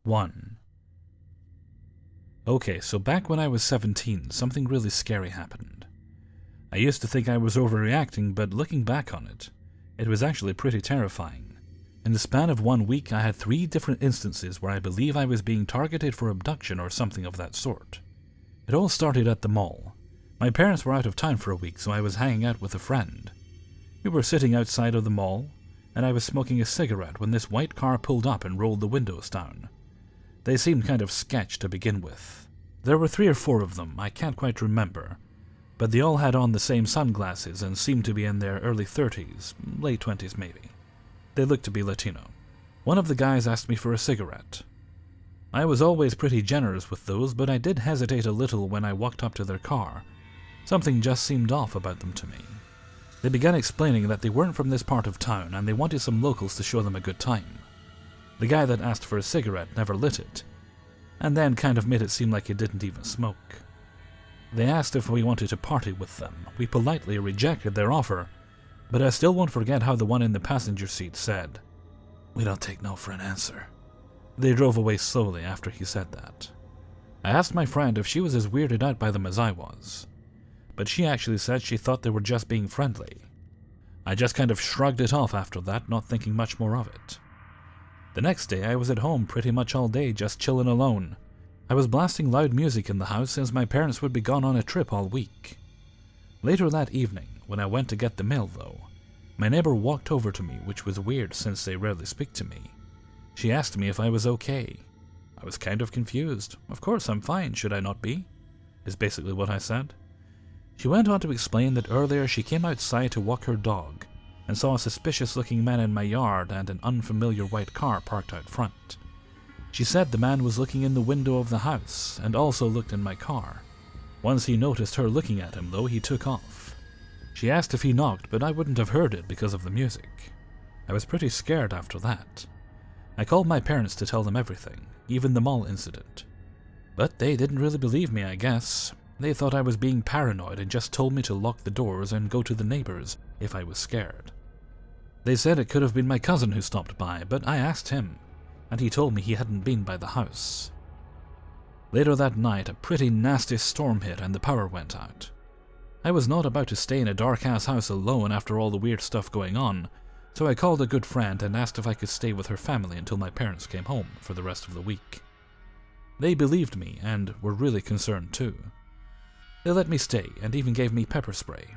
1. Okay, so back when I was 17, something really scary happened. I used to think I was overreacting, but looking back on it, it was actually pretty terrifying. In the span of 1 week, I had 3 different instances where I believe I was being targeted for abduction or something of that sort. It all started at the mall. My parents were out of town for a week, so I was hanging out with a friend. We were sitting outside of the mall, and I was smoking a cigarette when this white car pulled up and rolled the windows down. They seemed kind of sketch to begin with. There were 3 or 4 of them, I can't quite remember, but they all had on the same sunglasses and seemed to be in their early 30s, late 20s maybe. They looked to be Latino. One of the guys asked me for a cigarette. I was always pretty generous with those, but I did hesitate a little when I walked up to their car. Something just seemed off about them to me. They began explaining that they weren't from this part of town and they wanted some locals to show them a good time. The guy that asked for a cigarette never lit it, and then kind of made it seem like he didn't even smoke. They asked if we wanted to party with them. We politely rejected their offer, but I still won't forget how the one in the passenger seat said, "We don't take no for an answer." They drove away slowly after he said that. I asked my friend if she was as weirded out by them as I was, but she actually said she thought they were just being friendly. I just kind of shrugged it off after that, not thinking much more of it. The next day I was at home pretty much all day, just chilling alone. I was blasting loud music in the house since my parents would be gone on a trip all week. Later that evening, when I went to get the mail though, my neighbor walked over to me, which was weird since they rarely speak to me. She asked me if I was okay. I was kind of confused. Of course I'm fine, should I not be? Is basically what I said. She went on to explain that earlier she came outside to walk her dog and saw a suspicious-looking man in my yard and an unfamiliar white car parked out front. She said the man was looking in the window of the house and also looked in my car. Once he noticed her looking at him, though, he took off. She asked if he knocked, but I wouldn't have heard it because of the music. I was pretty scared after that. I called my parents to tell them everything, even the mall incident. But they didn't really believe me, I guess. They thought I was being paranoid and just told me to lock the doors and go to the neighbors if I was scared. They said it could have been my cousin who stopped by, but I asked him, and he told me he hadn't been by the house. Later that night, a pretty nasty storm hit and the power went out. I was not about to stay in a dark-ass house alone after all the weird stuff going on, so I called a good friend and asked if I could stay with her family until my parents came home for the rest of the week. They believed me and were really concerned too. They let me stay and even gave me pepper spray.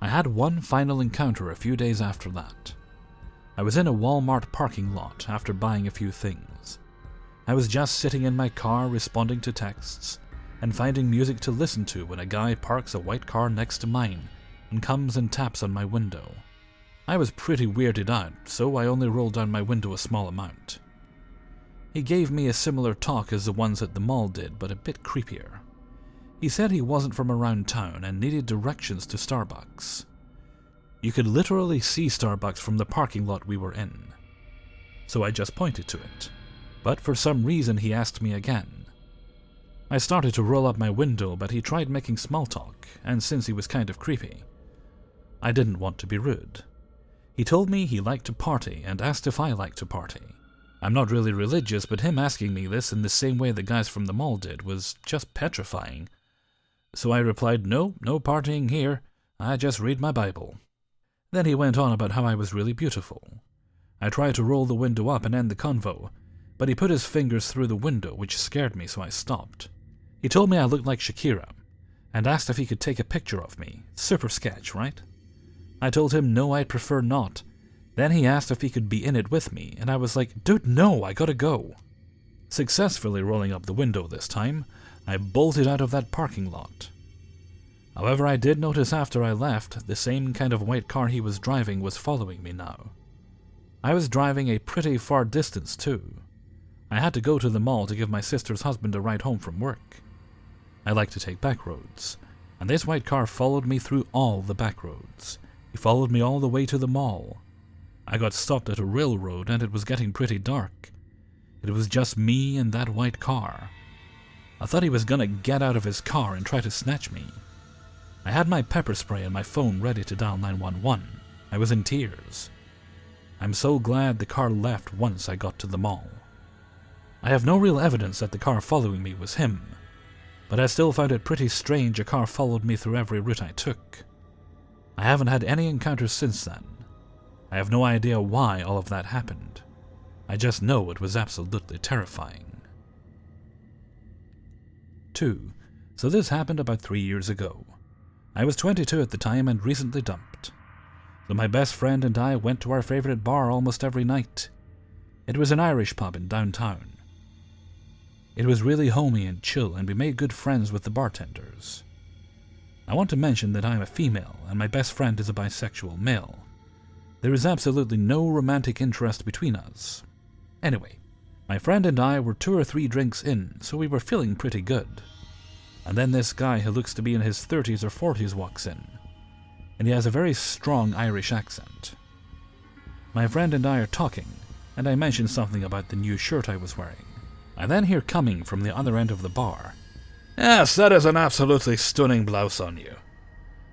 I had one final encounter a few days after that. I was in a Walmart parking lot after buying a few things. I was just sitting in my car responding to texts and finding music to listen to when a guy parks a white car next to mine and comes and taps on my window. I was pretty weirded out, so I only rolled down my window a small amount. He gave me a similar talk as the ones at the mall did, but a bit creepier. He said he wasn't from around town and needed directions to Starbucks. You could literally see Starbucks from the parking lot we were in. So I just pointed to it. But for some reason he asked me again. I started to roll up my window, but he tried making small talk, and since he was kind of creepy, I didn't want to be rude. He told me he liked to party and asked if I liked to party. I'm not really religious, but him asking me this in the same way the guys from the mall did was just petrifying. So I replied, no partying here, I just read my Bible. Then he went on about how I was really beautiful. I tried to roll the window up and end the convo, but he put his fingers through the window, which scared me, so I stopped. He told me I looked like Shakira, and asked if he could take a picture of me. Super sketch, right? I told him no, I'd prefer not. Then he asked if he could be in it with me, and I was like, dude, no, I gotta go. Successfully rolling up the window this time, I bolted out of that parking lot. However, I did notice after I left, the same kind of white car he was driving was following me now. I was driving a pretty far distance too. I had to go to the mall to give my sister's husband a ride home from work. I like to take back roads, and this white car followed me through all the back roads. He followed me all the way to the mall. I got stopped at a railroad and it was getting pretty dark. It was just me and that white car. I thought he was gonna get out of his car and try to snatch me. I had my pepper spray and my phone ready to dial 911. I was in tears. I'm so glad the car left once I got to the mall. I have no real evidence that the car following me was him, but I still found it pretty strange a car followed me through every route I took. I haven't had any encounters since then. I have no idea why all of that happened. I just know it was absolutely terrifying. 2. So this happened about 3 years ago. I was 22 at the time and recently dumped. So my best friend and I went to our favorite bar almost every night. It was an Irish pub in downtown. It was really homey and chill, and we made good friends with the bartenders. I want to mention that I am a female and my best friend is a bisexual male. There is absolutely no romantic interest between us. Anyway, my friend and I were 2 or 3 drinks in, so we were feeling pretty good. And then this guy who looks to be in his 30s or 40s walks in, and he has a very strong Irish accent. My friend and I are talking, and I mention something about the new shirt I was wearing. I then hear coming from the other end of the bar, "Yes, that is an absolutely stunning blouse on you."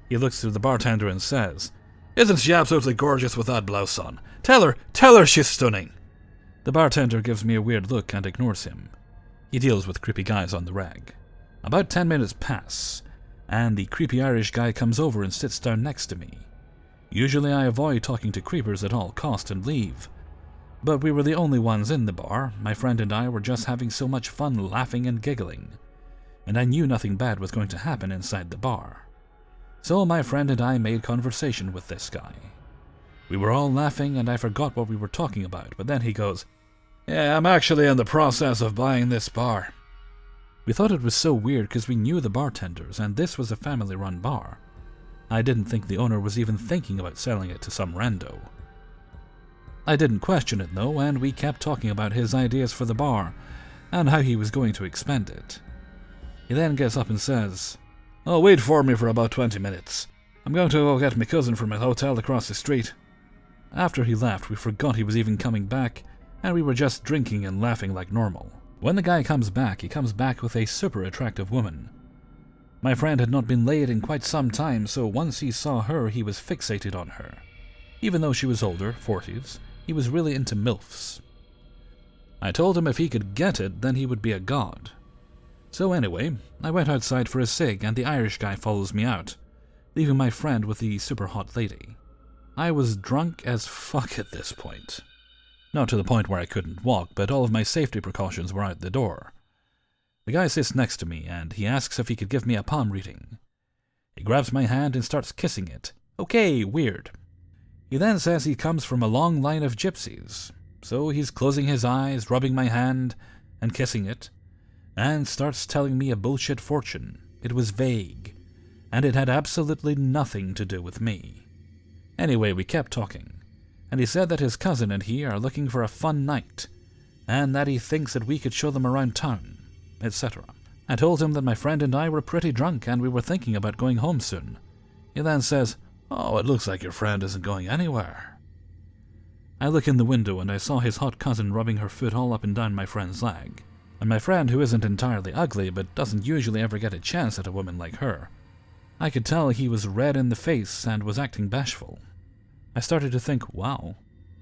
He looks to the bartender and says, "Isn't she absolutely gorgeous with that blouse on? Tell her she's stunning." The bartender gives me a weird look and ignores him. He deals with creepy guys on the reg. About 10 minutes pass, and the creepy Irish guy comes over and sits down next to me. Usually I avoid talking to creepers at all cost and leave, but we were the only ones in the bar. My friend and I were just having so much fun laughing and giggling, and I knew nothing bad was going to happen inside the bar. So my friend and I made conversation with this guy. We were all laughing and I forgot what we were talking about, but then he goes, "Yeah, I'm actually in the process of buying this bar." We thought it was so weird because we knew the bartenders and this was a family-run bar. I didn't think the owner was even thinking about selling it to some rando. I didn't question it though, and we kept talking about his ideas for the bar and how he was going to expand it. He then gets up and says, "Oh, wait for me for about 20 minutes. I'm going to go get my cousin from a hotel across the street." After he left, we forgot he was even coming back, and we were just drinking and laughing like normal. When the guy comes back, he comes back with a super attractive woman. My friend had not been laid in quite some time, so once he saw her, he was fixated on her. Even though she was older, 40s, he was really into MILFs. I told him if he could get it, then he would be a god. So anyway, I went outside for a cig, and the Irish guy follows me out, leaving my friend with the super hot lady. I was drunk as fuck at this point. Not to the point where I couldn't walk, but all of my safety precautions were out the door. The guy sits next to me, and he asks if he could give me a palm reading. He grabs my hand and starts kissing it. Okay, weird. He then says he comes from a long line of gypsies, so he's closing his eyes, rubbing my hand, and kissing it, and starts telling me a bullshit fortune. It was vague, and it had absolutely nothing to do with me. Anyway, we kept talking, and he said that his cousin and he are looking for a fun night, and that he thinks that we could show them around town, etc. I told him that my friend and I were pretty drunk and we were thinking about going home soon. He then says, "Oh, it looks like your friend isn't going anywhere." I look in the window and I saw his hot cousin rubbing her foot all up and down my friend's leg, and my friend, who isn't entirely ugly but doesn't usually ever get a chance at a woman like her, I could tell he was red in the face and was acting bashful. I started to think, wow,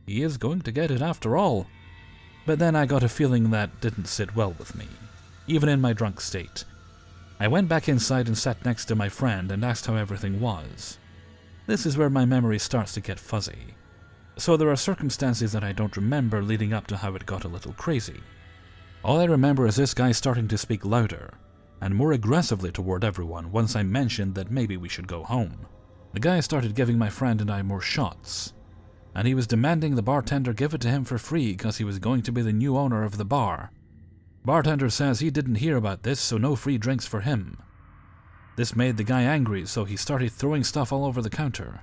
he is going to get it after all. But then I got a feeling that didn't sit well with me, even in my drunk state. I went back inside and sat next to my friend and asked how everything was. This is where my memory starts to get fuzzy. So there are circumstances that I don't remember leading up to how it got a little crazy. All I remember is this guy starting to speak louder and more aggressively toward everyone once I mentioned that maybe we should go home. The guy started giving my friend and I more shots, and he was demanding the bartender give it to him for free because he was going to be the new owner of the bar. Bartender says he didn't hear about this, so no free drinks for him. This made the guy angry, so he started throwing stuff all over the counter.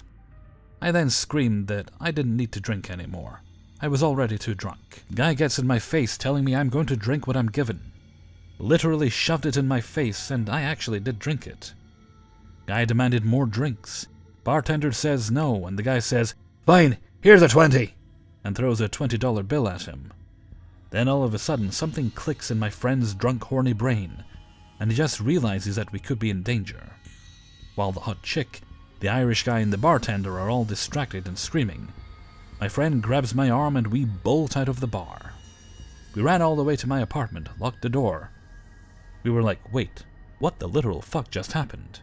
I then screamed that I didn't need to drink anymore. I was already too drunk. The guy gets in my face telling me I'm going to drink what I'm given. Literally shoved it in my face, and I actually did drink it. Guy demanded more drinks. Bartender says no, and the guy says, "Fine, here's a 20, and throws a $20 bill at him. Then all of a sudden, something clicks in my friend's drunk, horny brain, and he just realizes that we could be in danger. While the hot chick, the Irish guy, and the bartender are all distracted and screaming, my friend grabs my arm and we bolt out of the bar. We ran all the way to my apartment, locked the door. We were like, wait, what the literal fuck just happened?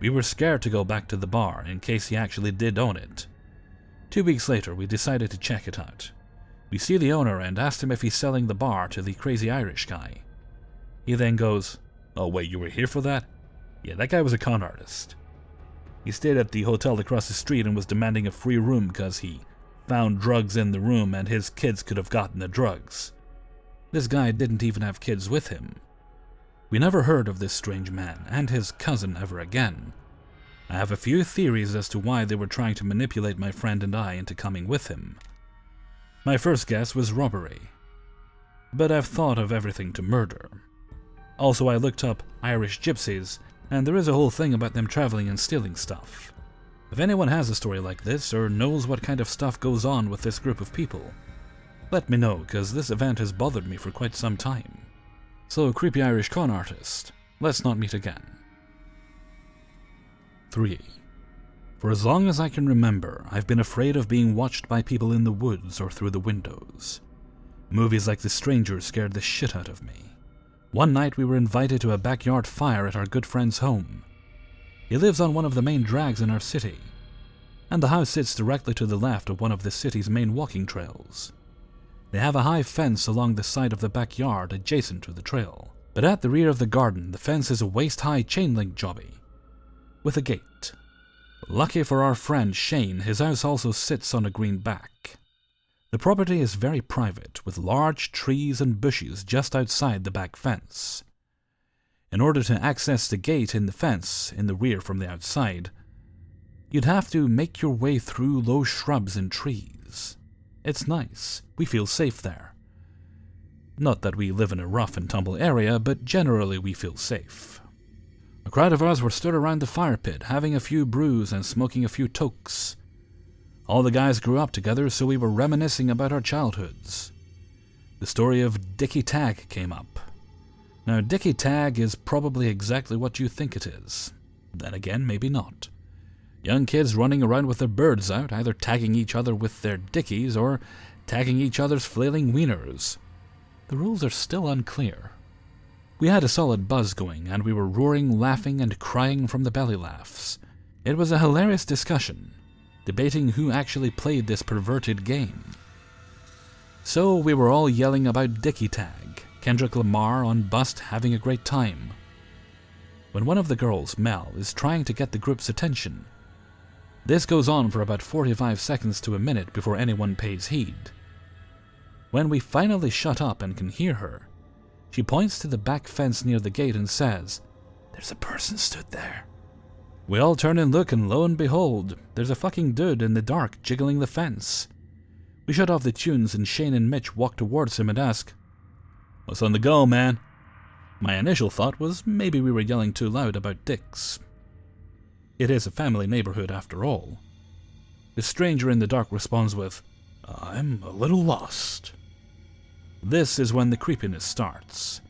We were scared to go back to the bar in case he actually did own it. 2 weeks later, we decided to check it out. We see the owner and asked him if he's selling the bar to the crazy Irish guy. He then goes, "Oh wait, you were here for that? Yeah, that guy was a con artist. He stayed at the hotel across the street and was demanding a free room because he found drugs in the room and his kids could have gotten the drugs. This guy didn't even have kids with him." We never heard of this strange man and his cousin ever again. I have a few theories as to why they were trying to manipulate my friend and I into coming with him. My first guess was robbery, but I've thought of everything to murder. Also, I looked up Irish gypsies, and there is a whole thing about them traveling and stealing stuff. If anyone has a story like this or knows what kind of stuff goes on with this group of people, let me know, because this event has bothered me for quite some time. So, creepy Irish con artist, let's not meet again. 3. For as long as I can remember, I've been afraid of being watched by people in the woods or through the windows. Movies like The Stranger scared the shit out of me. One night we were invited to a backyard fire at our good friend's home. He lives on one of the main drags in our city, and the house sits directly to the left of one of the city's main walking trails. They have a high fence along the side of the backyard adjacent to the trail, but at the rear of the garden the fence is a waist-high chain-link jobby, with a gate. Lucky for our friend Shane, his house also sits on a green back. The property is very private, with large trees and bushes just outside the back fence. In order to access the gate in the fence in the rear from the outside, you'd have to make your way through low shrubs and trees. It's nice. We feel safe there. Not that we live in a rough and tumble area, but generally we feel safe. A crowd of us were stood around the fire pit, having a few brews and smoking a few tokes. All the guys grew up together, so we were reminiscing about our childhoods. The story of Dickie Tag came up. Now, Dickie Tag is probably exactly what you think it is. Then again, maybe not. Young kids running around with their birds out, either tagging each other with their dickies or tagging each other's flailing wieners. The rules are still unclear. We had a solid buzz going, and we were roaring, laughing, and crying from the belly laughs. It was a hilarious discussion, debating who actually played this perverted game. So we were all yelling about Dickie Tag, Kendrick Lamar on Bust having a great time. When one of the girls, Mel, is trying to get the group's attention. This goes on for about 45 seconds to a minute before anyone pays heed. When we finally shut up and can hear her, she points to the back fence near the gate and says, "There's a person stood there." We all turn and look, and lo and behold, there's a fucking dude in the dark jiggling the fence. We shut off the tunes and Shane and Mitch walk towards him and ask, "What's on the go, man?" My initial thought was maybe we were yelling too loud about dicks. It is a family neighborhood after all. The stranger in the dark responds with, "I'm a little lost." This is when the creepiness starts.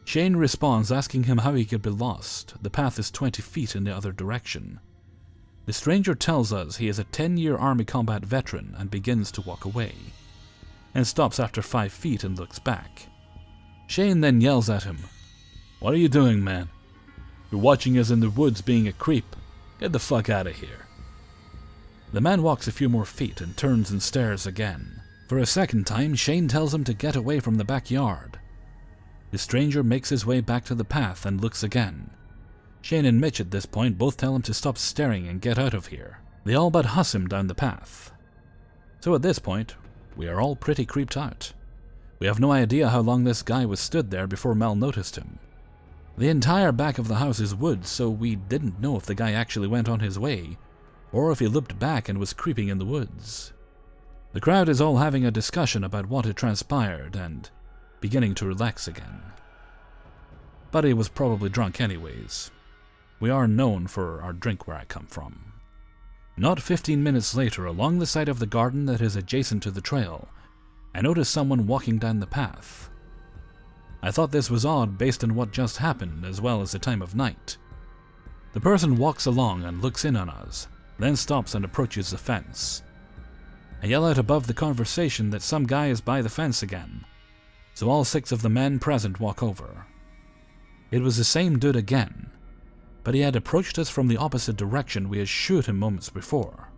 Shane responds asking him how he could be lost. The path is 20 feet in the other direction. The stranger tells us he is a 10-year Army combat veteran and begins to walk away, and stops after 5 feet and looks back. Shane then yells at him, "What are you doing, man? You're watching us in the woods being a creep. Get the fuck out of here." The man walks a few more feet and turns and stares again. For a second time, Shane tells him to get away from the backyard. The stranger makes his way back to the path and looks again. Shane and Mitch at this point both tell him to stop staring and get out of here. They all but huss him down the path. So at this point, we are all pretty creeped out. We have no idea how long this guy was stood there before Mel noticed him. The entire back of the house is woods, so we didn't know if the guy actually went on his way, or if he looped back and was creeping in the woods. The crowd is all having a discussion about what had transpired and beginning to relax again. But he was probably drunk anyways. We are known for our drink where I come from. Not 15 minutes later, along the side of the garden that is adjacent to the trail, I noticed someone walking down the path. I thought this was odd based on what just happened as well as the time of night. The person walks along and looks in on us, then stops and approaches the fence. I yell out above the conversation that some guy is by the fence again. so all 6 of the men present walk over. It was the same dude again, but he had approached us from the opposite direction we had shot him moments before.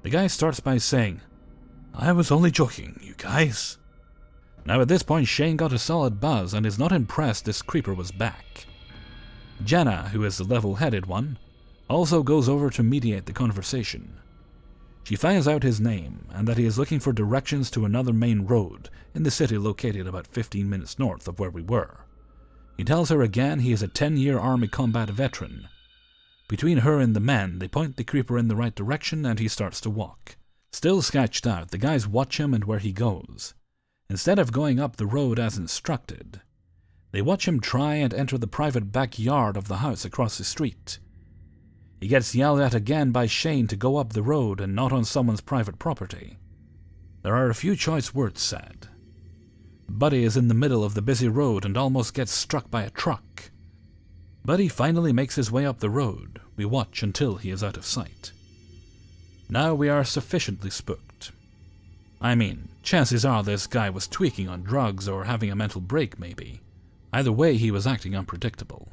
The guy starts by saying, "I was only joking, you guys." Now at this point Shane got a solid buzz and is not impressed this creeper was back. Jenna, who is the level-headed one, also goes over to mediate the conversation. She finds out his name and that he is looking for directions to another main road in the city located about 15 minutes north of where we were. He tells her again he is a 10-year army combat veteran. Between her and the men, they point the creeper in the right direction and he starts to walk. Still sketched out, the guys watch him and where he goes. Instead of going up the road as instructed, they watch him try and enter the private backyard of the house across the street. He gets yelled at again by Shane to go up the road and not on someone's private property. There are a few choice words said. Buddy is in the middle of the busy road and almost gets struck by a truck. Buddy finally makes his way up the road. We watch until he is out of sight. Now we are sufficiently spooked. I mean, chances are this guy was tweaking on drugs or having a mental break maybe. Either way, he was acting unpredictable.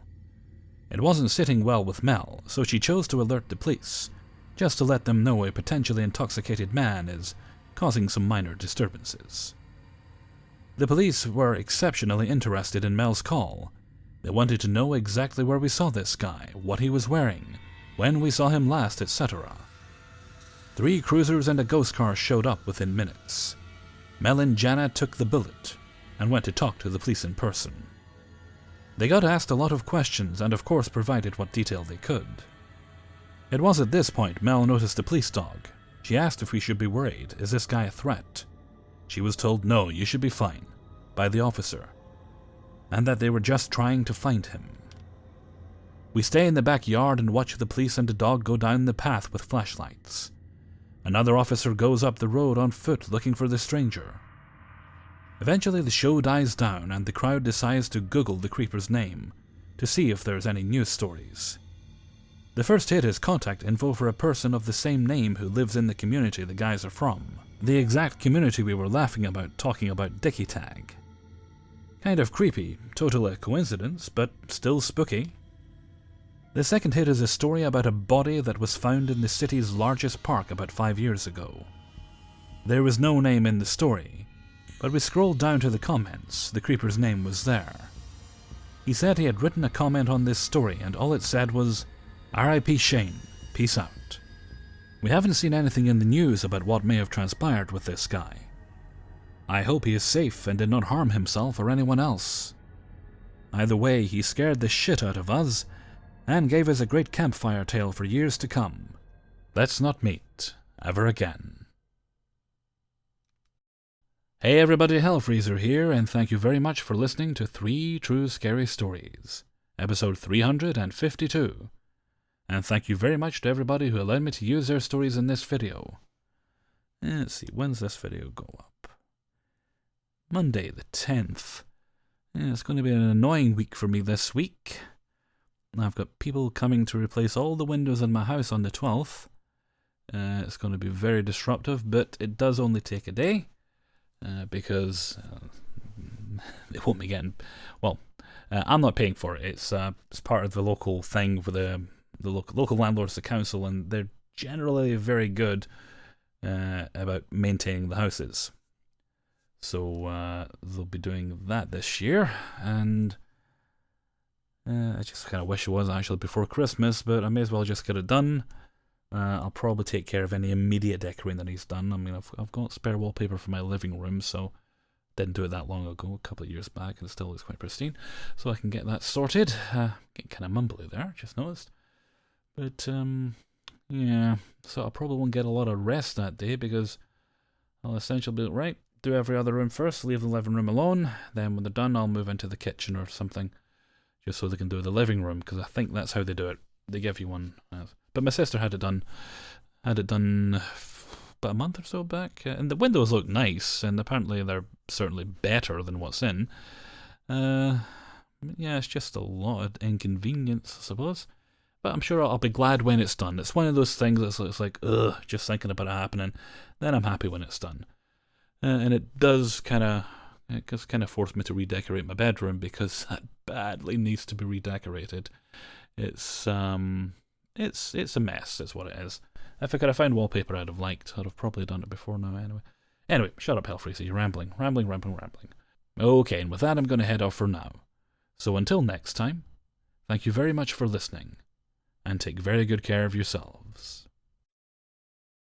It wasn't sitting well with Mel, so she chose to alert the police, just to let them know a potentially intoxicated man is causing some minor disturbances. The police were exceptionally interested in Mel's call. They wanted to know exactly where we saw this guy, what he was wearing, when we saw him last, etc. 3 cruisers and a ghost car showed up within minutes. Mel and Jana took the bullet and went to talk to the police in person. They got asked a lot of questions and of course provided what detail they could. It was at this point Mel noticed a police dog. She asked if we should be worried. Is this guy a threat? She was told no, you should be fine, by the officer, and that they were just trying to find him. We stay in the backyard and watch the police and the dog go down the path with flashlights. Another officer goes up the road on foot looking for the stranger. Eventually the show dies down and the crowd decides to Google the creeper's name to see if there's any news stories. The first hit is contact info for a person of the same name who lives in the community the guys are from. The exact community we were laughing about talking about Dickie Tag. Kind of creepy, totally a coincidence, but still spooky. The second hit is a story about a body that was found in the city's largest park about 5 years ago. There was no name in the story, but we scrolled down to the comments. The creeper's name was there. He said he had written a comment on this story and all it said was, "R.I.P. Shane, peace out." We haven't seen anything in the news about what may have transpired with this guy. I hope he is safe and did not harm himself or anyone else. Either way, he scared the shit out of us and gave us a great campfire tale for years to come. Let's not meet ever again. Hey everybody, Hellfreezer here, and thank you very much for listening to 3 True Scary Stories, episode 352. And thank you very much to everybody who allowed me to use their stories in this video. Let's see, when's this video go up? Monday the 10th. It's going to be an annoying week for me this week. I've got people coming to replace all the windows in my house on the 12th. It's going to be very disruptive, but it does only take a day. Because they won't be getting... Well, I'm not paying for it. It's part of the local thing for the local landlords, the council, and they're generally very good about maintaining the houses. So they'll be doing that this year, and I just kind of wish it was actually before Christmas, but I may as well just get it done. I'll probably take care of any immediate decorating that needs done. I mean, I've got spare wallpaper for my living room, so didn't do it that long ago, a couple of years back, and it still looks quite pristine. So I can get that sorted. Getting kind of mumbly there, just noticed. But yeah, so I probably won't get a lot of rest that day because I'll essentially be right. Do every other room first, leave the living room alone. Then when they're done, I'll move into the kitchen or something, just so they can do the living room, because I think that's how they do it. They give you one. But my sister had it done about a month or so back, and the windows look nice, and apparently they're certainly better than what's in. Yeah, it's just a lot of inconvenience, I suppose. But I'm sure I'll be glad when it's done. It's one of those things that's like, ugh, just thinking about it happening. Then I'm happy when it's done. And it does kind of It kind of forced me to redecorate my bedroom because that badly needs to be redecorated. It's a mess, is what it is. If I could have found wallpaper I'd have liked, I'd have probably done it before now anyway. Anyway, shut up, Hellfreezy, you're rambling. Okay, and with that I'm going to head off for now. So until next time, thank you very much for listening, and take very good care of yourselves.